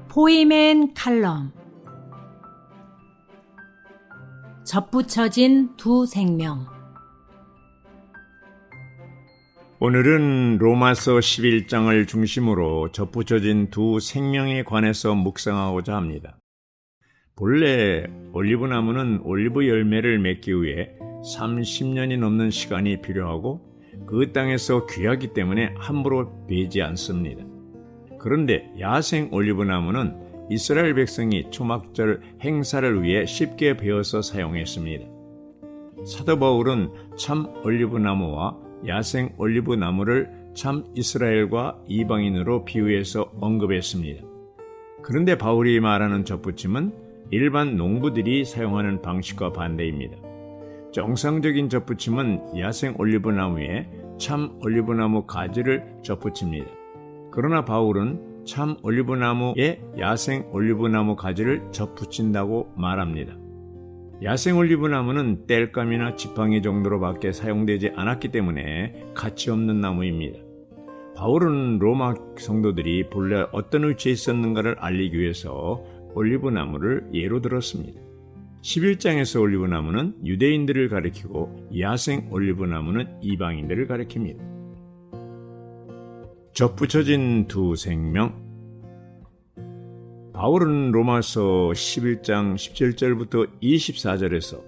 포이맨 칼럼. 접붙여진 두 생명. 오늘은 로마서 11장을 중심으로 접붙여진 두 생명에 관해서 묵상하고자 합니다. 본래 올리브나무는 올리브 열매를 맺기 위해 30년이 넘는 시간이 필요하고 그 땅에서 귀하기 때문에 함부로 베지 않습니다. 그런데 야생 올리브나무는 이스라엘 백성이 초막절 행사를 위해 쉽게 베어서 사용했습니다. 사도 바울은 참 올리브나무와 야생 올리브나무를 참 이스라엘과 이방인으로 비유해서 언급했습니다. 그런데 바울이 말하는 접붙임은 일반 농부들이 사용하는 방식과 반대입니다. 정상적인 접붙임은 야생 올리브나무에 참 올리브나무 가지를 접붙입니다. 그러나 바울은 참 올리브나무에 야생 올리브나무 가지를 접붙인다고 말합니다. 야생 올리브나무는 땔감이나 지팡이 정도로밖에 사용되지 않았기 때문에 가치 없는 나무입니다. 바울은 로마 성도들이 본래 어떤 위치에 있었는가를 알리기 위해서 올리브나무를 예로 들었습니다. 11장에서 올리브나무는 유대인들을 가리키고 야생 올리브나무는 이방인들을 가리킵니다. 접붙여진 두 생명. 바울은 로마서 11장 17절부터 24절에서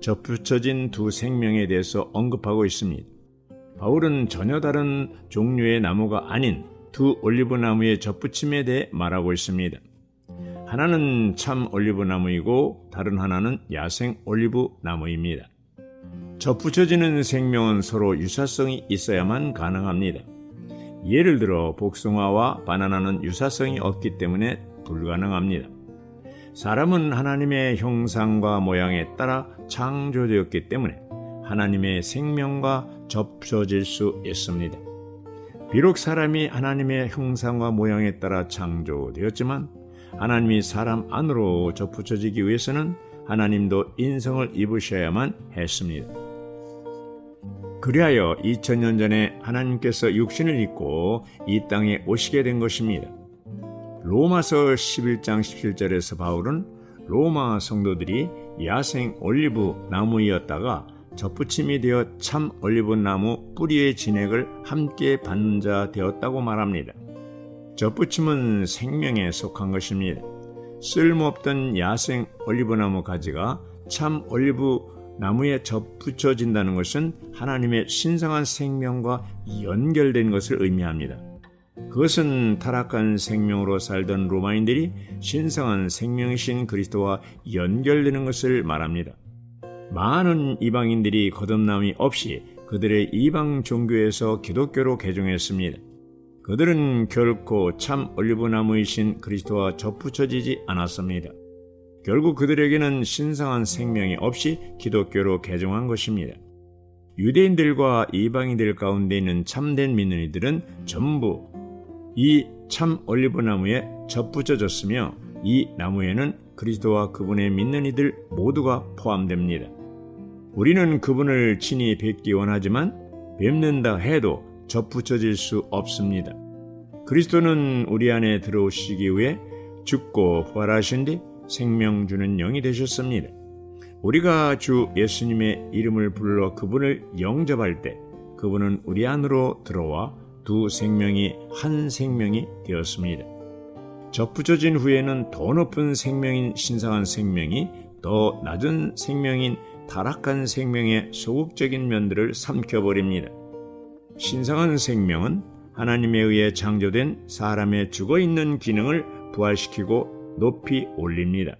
접붙여진 두 생명에 대해서 언급하고 있습니다. 바울은 전혀 다른 종류의 나무가 아닌 두 올리브나무의 접붙임에 대해 말하고 있습니다. 하나는 참 올리브나무이고 다른 하나는 야생 올리브나무입니다. 접붙여지는 생명은 서로 유사성이 있어야만 가능합니다. 예를 들어 복숭아와 바나나는 유사성이 없기 때문에 불가능합니다. 사람은 하나님의 형상과 모양에 따라 창조되었기 때문에 하나님의 생명과 접붙여질 수 있습니다. 비록 사람이 하나님의 형상과 모양에 따라 창조되었지만 하나님이 사람 안으로 접붙여지기 위해서는 하나님도 인성을 입으셔야만 했습니다. 그리하여 2000년 전에 하나님께서 육신을 입고 이 땅에 오시게 된 것입니다. 로마서 11장 17절에서 바울은 로마 성도들이 야생 올리브 나무이었다가 접붙임이 되어 참 올리브 나무 뿌리의 진액을 함께 받는 자 되었다고 말합니다. 접붙임은 생명에 속한 것입니다. 쓸모없던 야생 올리브나무 가지가 참 올리브 나무에 접붙여진다는 것은 하나님의 신성한 생명과 연결된 것을 의미합니다. 그것은 타락한 생명으로 살던 로마인들이 신성한 생명이신 그리스도와 연결되는 것을 말합니다. 많은 이방인들이 거듭남이 없이 그들의 이방 종교에서 기독교로 개종했습니다. 그들은 결코 참 올리브나무이신 그리스도와 접붙여지지 않았습니다. 결국 그들에게는 신성한 생명이 없이 기독교로 개종한 것입니다. 유대인들과 이방인들 가운데 있는 참된 믿는 이들은 전부 이 참 올리브나무에 접붙여졌으며 이 나무에는 그리스도와 그분의 믿는 이들 모두가 포함됩니다. 우리는 그분을 친히 뵙기 원하지만 뵙는다 해도 접붙여질 수 없습니다. 그리스도는 우리 안에 들어오시기 위해 죽고 부활하신 뒤 생명 주는 영이 되셨습니다. 우리가 주 예수님의 이름을 불러 그분을 영접할 때 그분은 우리 안으로 들어와 두 생명이 한 생명이 되었습니다. 접붙여진 후에는 더 높은 생명인 신성한 생명이 더 낮은 생명인 타락한 생명의 소극적인 면들을 삼켜버립니다. 신성한 생명은 하나님에 의해 창조된 사람의 죽어있는 기능을 부활시키고 높이 올립니다.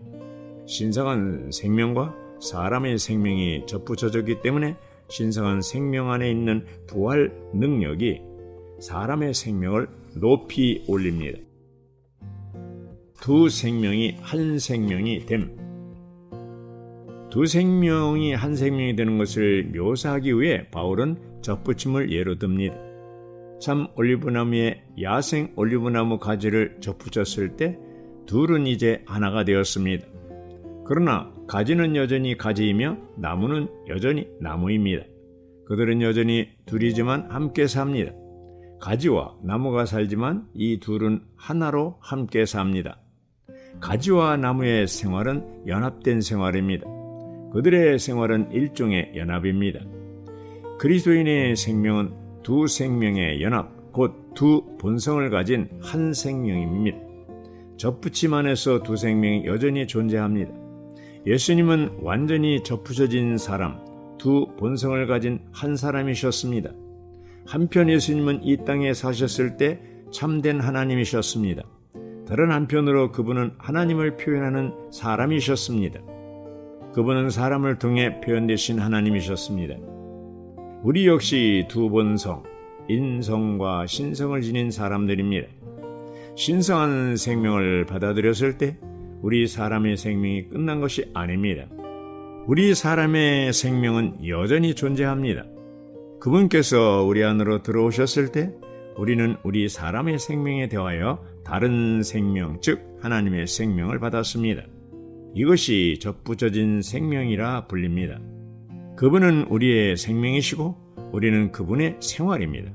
신성한 생명과 사람의 생명이 접붙여졌기 때문에 신성한 생명 안에 있는 부활 능력이 사람의 생명을 높이 올립니다. 두 생명이 한 생명이 됨. 두 생명이 한 생명이 되는 것을 묘사하기 위해 바울은 접붙임을 예로 듭니다. 참 올리브나무에 야생 올리브나무 가지를 접붙였을 때 둘은 이제 하나가 되었습니다. 그러나 가지는 여전히 가지이며 나무는 여전히 나무입니다. 그들은 여전히 둘이지만 함께 삽니다. 가지와 나무가 살지만 이 둘은 하나로 함께 삽니다. 가지와 나무의 생활은 연합된 생활입니다. 그들의 생활은 일종의 연합입니다. 그리스도인의 생명은 두 생명의 연합, 곧 두 본성을 가진 한 생명입니다. 접붙임 안에서 두 생명이 여전히 존재합니다. 예수님은 완전히 접붙여진 사람, 두 본성을 가진 한 사람이셨습니다. 한편 예수님은 이 땅에 사셨을 때 참된 하나님이셨습니다. 다른 한편으로 그분은 하나님을 표현하는 사람이셨습니다. 그분은 사람을 통해 표현되신 하나님이셨습니다. 우리 역시 두 본성, 인성과 신성을 지닌 사람들입니다. 신성한 생명을 받아들였을 때 우리 사람의 생명이 끝난 것이 아닙니다. 우리 사람의 생명은 여전히 존재합니다. 그분께서 우리 안으로 들어오셨을 때 우리는 우리 사람의 생명에 대하여 다른 생명, 즉 하나님의 생명을 받았습니다. 이것이 접붙여진 생명이라 불립니다. 그분은 우리의 생명이시고 우리는 그분의 생활입니다.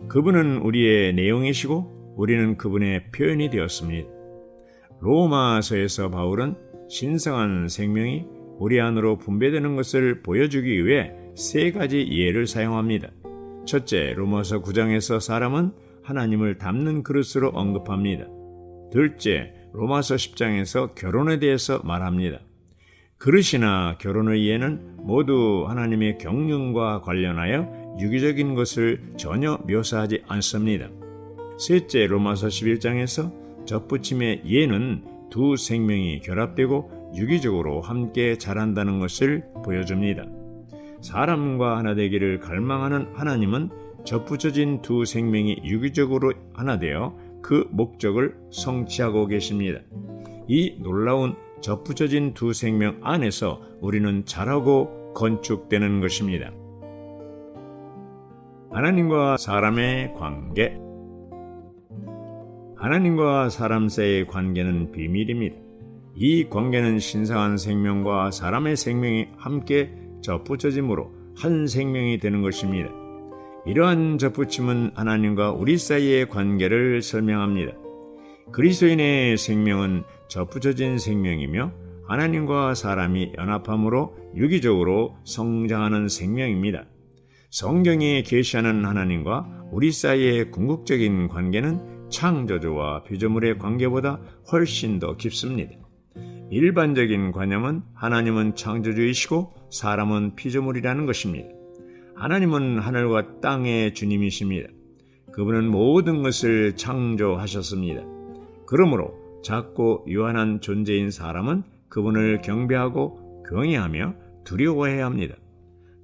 그분은 우리의 내용이시고 우리는 그분의 표현이 되었습니다. 로마서에서 바울은 신성한 생명이 우리 안으로 분배되는 것을 보여주기 위해 세 가지 예를 사용합니다. 첫째, 로마서 9장에서 사람은 하나님을 담는 그릇으로 언급합니다. 둘째, 로마서 10장에서 결혼에 대해서 말합니다. 그릇이나 결혼의 예는 모두 하나님의 경륜과 관련하여 유기적인 것을 전혀 묘사하지 않습니다. 셋째, 로마서 11장에서 접붙임의 예는 두 생명이 결합되고 유기적으로 함께 자란다는 것을 보여줍니다. 사람과 하나 되기를 갈망하는 하나님은 접붙여진 두 생명이 유기적으로 하나 되어 그 목적을 성취하고 계십니다. 이 놀라운 접붙여진 두 생명 안에서 우리는 자라고 건축되는 것입니다. 하나님과 사람의 관계. 하나님과 사람 사이의 관계는 비밀입니다. 이 관계는 신성한 생명과 사람의 생명이 함께 접붙여짐으로 한 생명이 되는 것입니다. 이러한 접붙임은 하나님과 우리 사이의 관계를 설명합니다. 그리스도인의 생명은 접붙여진 생명이며 하나님과 사람이 연합함으로 유기적으로 성장하는 생명입니다. 성경이 계시하는 하나님과 우리 사이의 궁극적인 관계는 창조주와 피조물의 관계보다 훨씬 더 깊습니다. 일반적인 관념은 하나님은 창조주이시고 사람은 피조물이라는 것입니다. 하나님은 하늘과 땅의 주님이십니다. 그분은 모든 것을 창조하셨습니다. 그러므로 작고 유한한 존재인 사람은 그분을 경배하고 경외하며 두려워해야 합니다.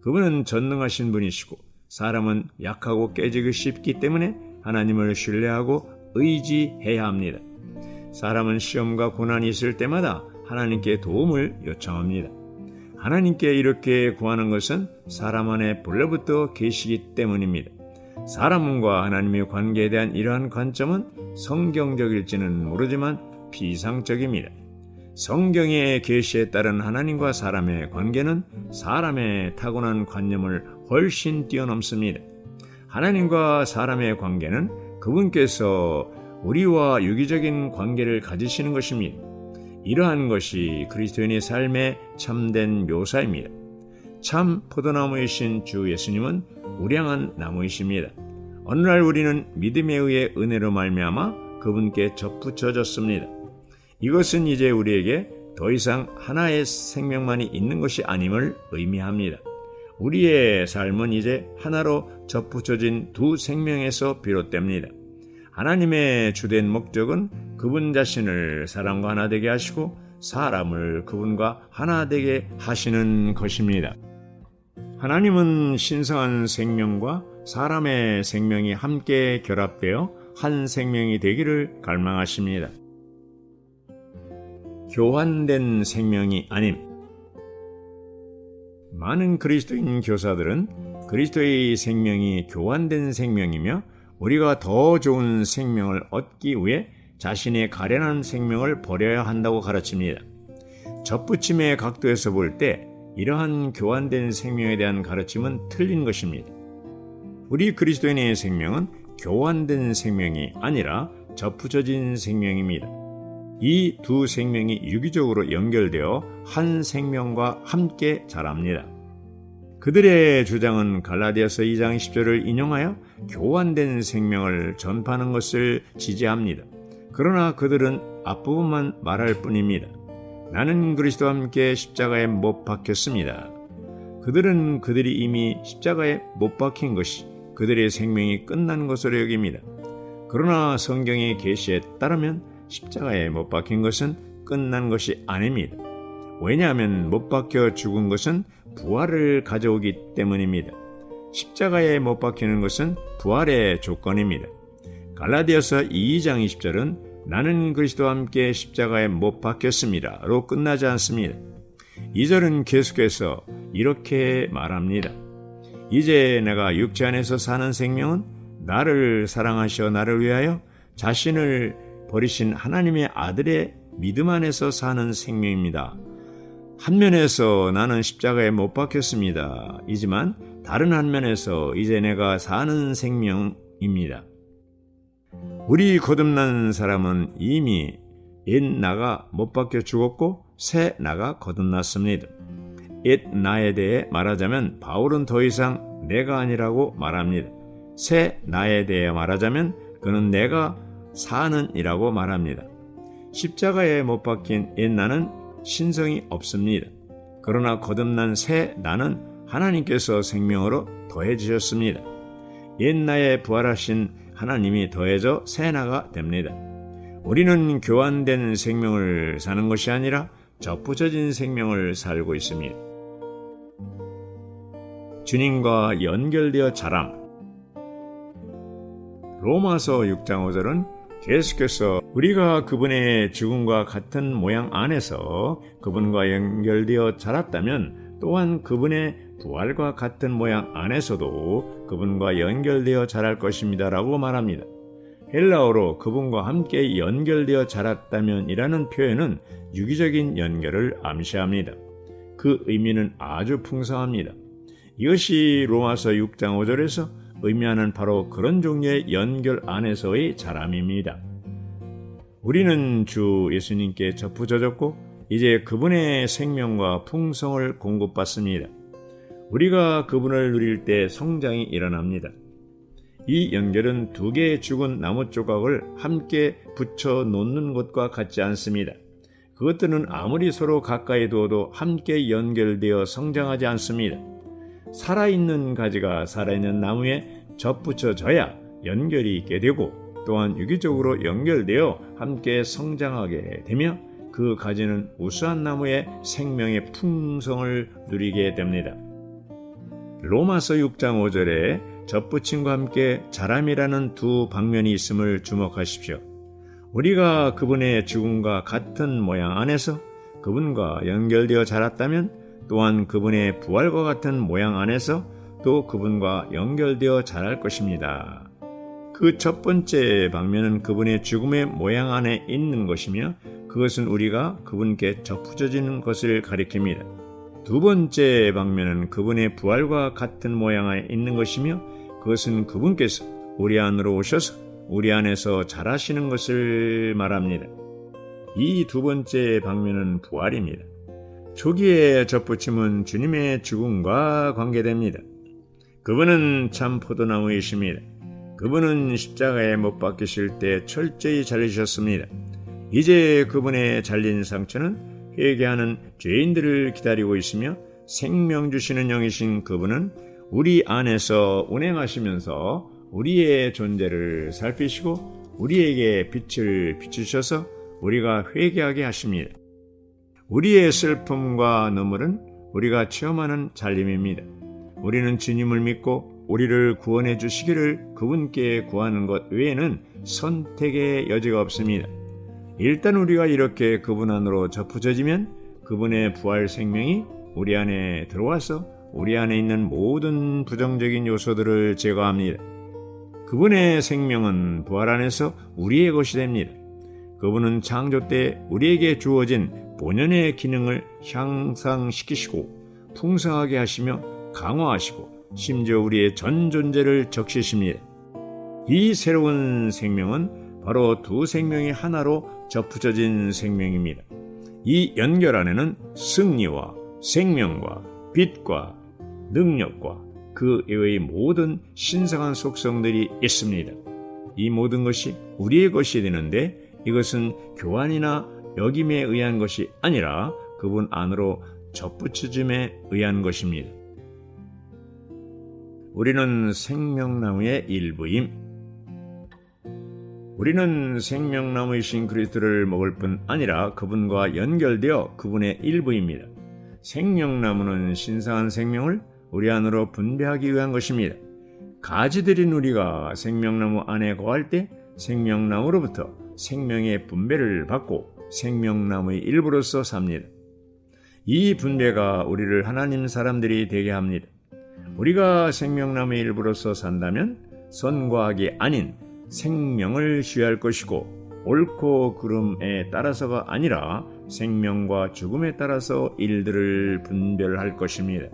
그분은 전능하신 분이시고 사람은 약하고 깨지기 쉽기 때문에 하나님을 신뢰하고 의지해야 합니다. 사람은 시험과 고난이 있을 때마다 하나님께 도움을 요청합니다. 하나님께 이렇게 구하는 것은 사람 안에 본래부터 계시기 때문입니다. 사람과 하나님의 관계에 대한 이러한 관점은 성경적일지는 모르지만 비상적입니다. 성경의 계시에 따른 하나님과 사람의 관계는 사람의 타고난 관념을 훨씬 뛰어넘습니다. 하나님과 사람의 관계는 그분께서 우리와 유기적인 관계를 가지시는 것입니다. 이러한 것이 그리스도인의 삶의 참된 묘사입니다. 참 포도나무이신 주 예수님은 우량한 나무이십니다. 어느 날 우리는 믿음에 의해 은혜로 말미암아 그분께 접붙여졌습니다. 이것은 이제 우리에게 더 이상 하나의 생명만이 있는 것이 아님을 의미합니다. 우리의 삶은 이제 하나로 접붙여진 두 생명에서 비롯됩니다. 하나님의 주된 목적은 그분 자신을 사람과 하나 되게 하시고 사람을 그분과 하나 되게 하시는 것입니다. 하나님은 신성한 생명과 사람의 생명이 함께 결합되어 한 생명이 되기를 갈망하십니다. 교환된 생명이 아님. 많은 그리스도인 교사들은 그리스도의 생명이 교환된 생명이며 우리가 더 좋은 생명을 얻기 위해 자신의 가련한 생명을 버려야 한다고 가르칩니다. 접붙임의 각도에서 볼 때 이러한 교환된 생명에 대한 가르침은 틀린 것입니다. 우리 그리스도인의 생명은 교환된 생명이 아니라 접붙여진 생명입니다. 이 두 생명이 유기적으로 연결되어 한 생명과 함께 자랍니다. 그들의 주장은 갈라디아서 2장 10절을 인용하여 교환된 생명을 전파하는 것을 지지합니다. 그러나 그들은 앞부분만 말할 뿐입니다. 나는 그리스도와 함께 십자가에 못 박혔습니다. 그들은 그들이 이미 십자가에 못 박힌 것이 그들의 생명이 끝난 것으로 여깁니다. 그러나 성경의 계시에 따르면 십자가에 못 박힌 것은 끝난 것이 아닙니다. 왜냐하면 못 박혀 죽은 것은 부활을 가져오기 때문입니다. 십자가에 못 박히는 것은 부활의 조건입니다. 갈라디아서 2장 20절은 나는 그리스도와 함께 십자가에 못 박혔습니다로 끝나지 않습니다. 2절은 계속해서 이렇게 말합니다. 이제 내가 육체 안에서 사는 생명은 나를 사랑하시어 나를 위하여 자신을 버리신 하나님의 아들의 믿음 안에서 사는 생명입니다. 한 면에서 나는 십자가에 못 박혔습니다. 이지만 다른 한 면에서 이제 내가 사는 생명입니다. 우리 거듭난 사람은 이미 옛 나가 못 박혀 죽었고 새 나가 거듭났습니다. 옛 나에 대해 말하자면 바울은 더 이상 내가 아니라고 말합니다. 새 나에 대해 말하자면 그는 내가 사는 이라고 말합니다. 십자가에 못 박힌 옛 나는 신성이 없습니다. 그러나 거듭난 새 나는 하나님께서 생명으로 더해주셨습니다. 옛 나에 부활하신 하나님이 더해져 새 나가 됩니다. 우리는 교환된 생명을 사는 것이 아니라 접붙여진 생명을 살고 있습니다. 주님과 연결되어 자람. 로마서 6장 5절은 계속해서 우리가 그분의 죽음과 같은 모양 안에서 그분과 연결되어 자랐다면 또한 그분의 부활과 같은 모양 안에서도 그분과 연결되어 자랄 것입니다 라고 말합니다. 헬라어로 그분과 함께 연결되어 자랐다면 이라는 표현은 유기적인 연결을 암시합니다. 그 의미는 아주 풍성합니다. 이것이 로마서 6장 5절에서 의미하는 바로 그런 종류의 연결 안에서의 자람입니다. 우리는 주 예수님께 접붙여졌고 이제 그분의 생명과 풍성을 공급받습니다. 우리가 그분을 누릴 때 성장이 일어납니다. 이 연결은 두 개의 죽은 나무 조각을 함께 붙여 놓는 것과 같지 않습니다. 그것들은 아무리 서로 가까이 두어도 함께 연결되어 성장하지 않습니다. 살아있는 가지가 살아있는 나무에 접붙여져야 연결이 있게 되고 또한 유기적으로 연결되어 함께 성장하게 되며 그 가지는 우수한 나무의 생명의 풍성을 누리게 됩니다. 로마서 6장 5절에 접붙임과 함께 자람이라는 두 방면이 있음을 주목하십시오. 우리가 그분의 죽음과 같은 모양 안에서 그분과 연결되어 자랐다면 또한 그분의 부활과 같은 모양 안에서 또 그분과 연결되어 자랄 것입니다. 그 첫 번째 방면은 그분의 죽음의 모양 안에 있는 것이며 그것은 우리가 그분께 접붙여지는 것을 가리킵니다. 두 번째 방면은 그분의 부활과 같은 모양 안에 있는 것이며 그것은 그분께서 우리 안으로 오셔서 우리 안에서 자라시는 것을 말합니다. 이 두 번째 방면은 부활입니다. 초기의 접붙임은 주님의 죽음과 관계됩니다. 그분은 참 포도나무이십니다. 그분은 십자가에 못 박히실 때 철저히 잘리셨습니다. 이제 그분의 잘린 상처는 회개하는 죄인들을 기다리고 있으며 생명 주시는 영이신 그분은 우리 안에서 운행하시면서 우리의 존재를 살피시고 우리에게 빛을 비추셔서 우리가 회개하게 하십니다. 우리의 슬픔과 눈물은 우리가 체험하는 잘림입니다. 우리는 주님을 믿고 우리를 구원해 주시기를 그분께 구하는 것 외에는 선택의 여지가 없습니다. 일단 우리가 이렇게 그분 안으로 접붙여지면 그분의 부활 생명이 우리 안에 들어와서 우리 안에 있는 모든 부정적인 요소들을 제거합니다. 그분의 생명은 부활 안에서 우리의 것이 됩니다. 그분은 창조 때 우리에게 주어진 본연의 기능을 향상시키시고 풍성하게 하시며 강화하시고 심지어 우리의 전 존재를 적시십니다. 이 새로운 생명은 바로 두 생명이 하나로 접붙여진 생명입니다. 이 연결 안에는 승리와 생명과 빛과 능력과 그 외의 모든 신성한 속성들이 있습니다. 이 모든 것이 우리의 것이 되는데 이것은 교환이나 역임에 의한 것이 아니라 그분 안으로 접붙여짐에 의한 것입니다. 우리는 생명나무의 일부임. 우리는 생명나무이신 그리스도를 먹을 뿐 아니라 그분과 연결되어 그분의 일부입니다. 생명나무는 신성한 생명을 우리 안으로 분배하기 위한 것입니다. 가지들인 우리가 생명나무 안에 거할 때 생명나무로부터 생명의 분배를 받고 생명나무의 일부로서 삽니다. 이 분배가 우리를 하나님 사람들이 되게 합니다. 우리가 생명나무의 일부로서 산다면 선과 악이 아닌 생명을 취할 것이고 옳고 그름에 따라서가 아니라 생명과 죽음에 따라서 일들을 분별할 것입니다.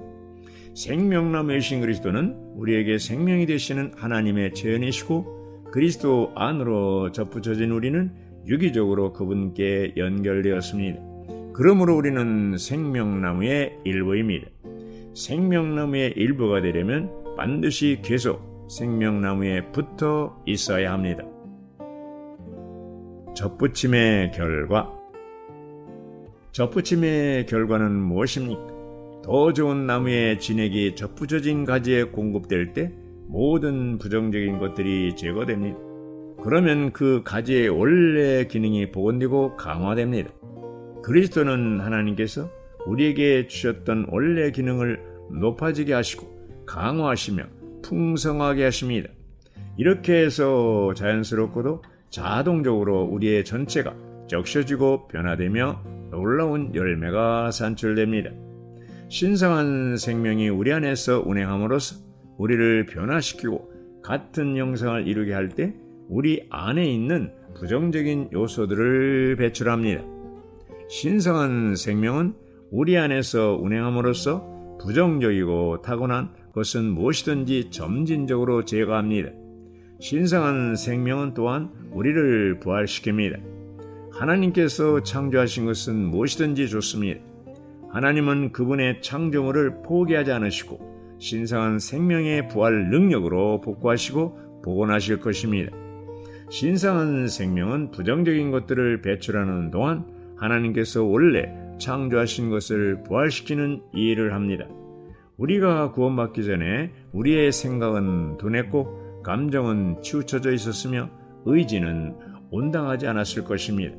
생명나무이신 그리스도는 우리에게 생명이 되시는 하나님의 재현이시고 그리스도 안으로 접붙여진 우리는 유기적으로 그분께 연결되었습니다. 그러므로 우리는 생명나무의 일부입니다. 생명나무의 일부가 되려면 반드시 계속 생명나무에 붙어 있어야 합니다. 접붙임의 결과. 접붙임의 결과는 무엇입니까? 더 좋은 나무의 진액이 접붙여진 가지에 공급될 때 모든 부정적인 것들이 제거됩니다. 그러면 그 가지의 원래 기능이 복원되고 강화됩니다. 그리스도는 하나님께서 우리에게 주셨던 원래 기능을 높아지게 하시고 강화하시며 풍성하게 하십니다. 이렇게 해서 자연스럽고도 자동적으로 우리의 전체가 적셔지고 변화되며 놀라운 열매가 산출됩니다. 신성한 생명이 우리 안에서 운행함으로써 우리를 변화시키고 같은 형상을 이루게 할 때 우리 안에 있는 부정적인 요소들을 배출합니다. 신성한 생명은 우리 안에서 운행함으로써 부정적이고 타고난 것은 무엇이든지 점진적으로 제거합니다. 신성한 생명은 또한 우리를 부활시킵니다. 하나님께서 창조하신 것은 무엇이든지 좋습니다. 하나님은 그분의 창조물을 포기하지 않으시고 신성한 생명의 부활 능력으로 복구하시고 복원하실 것입니다. 신성한 생명은 부정적인 것들을 배출하는 동안 하나님께서 원래 창조하신 것을 부활시키는 일을 합니다. 우리가 구원받기 전에 우리의 생각은 둔했고 감정은 치우쳐져 있었으며 의지는 온당하지 않았을 것입니다.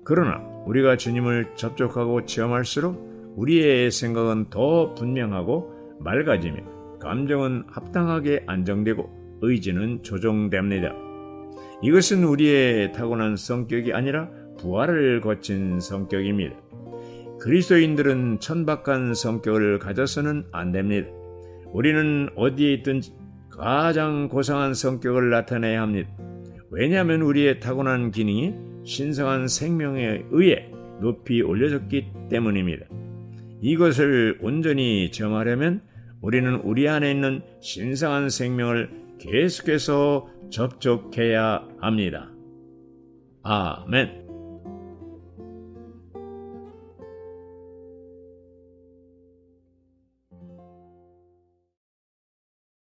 그러나 우리가 주님을 접촉하고 체험할수록 우리의 생각은 더 분명하고 맑아지며 감정은 합당하게 안정되고 의지는 조정됩니다. 이것은 우리의 타고난 성격이 아니라 부활을 거친 성격입니다. 그리스도인들은 천박한 성격을 가져서는 안 됩니다. 우리는 어디에 있든지 가장 고상한 성격을 나타내야 합니다. 왜냐하면 우리의 타고난 기능이 신성한 생명에 의해 높이 올려졌기 때문입니다. 이것을 온전히 점하려면 우리는 우리 안에 있는 신성한 생명을 계속해서 접촉해야 합니다. 아멘.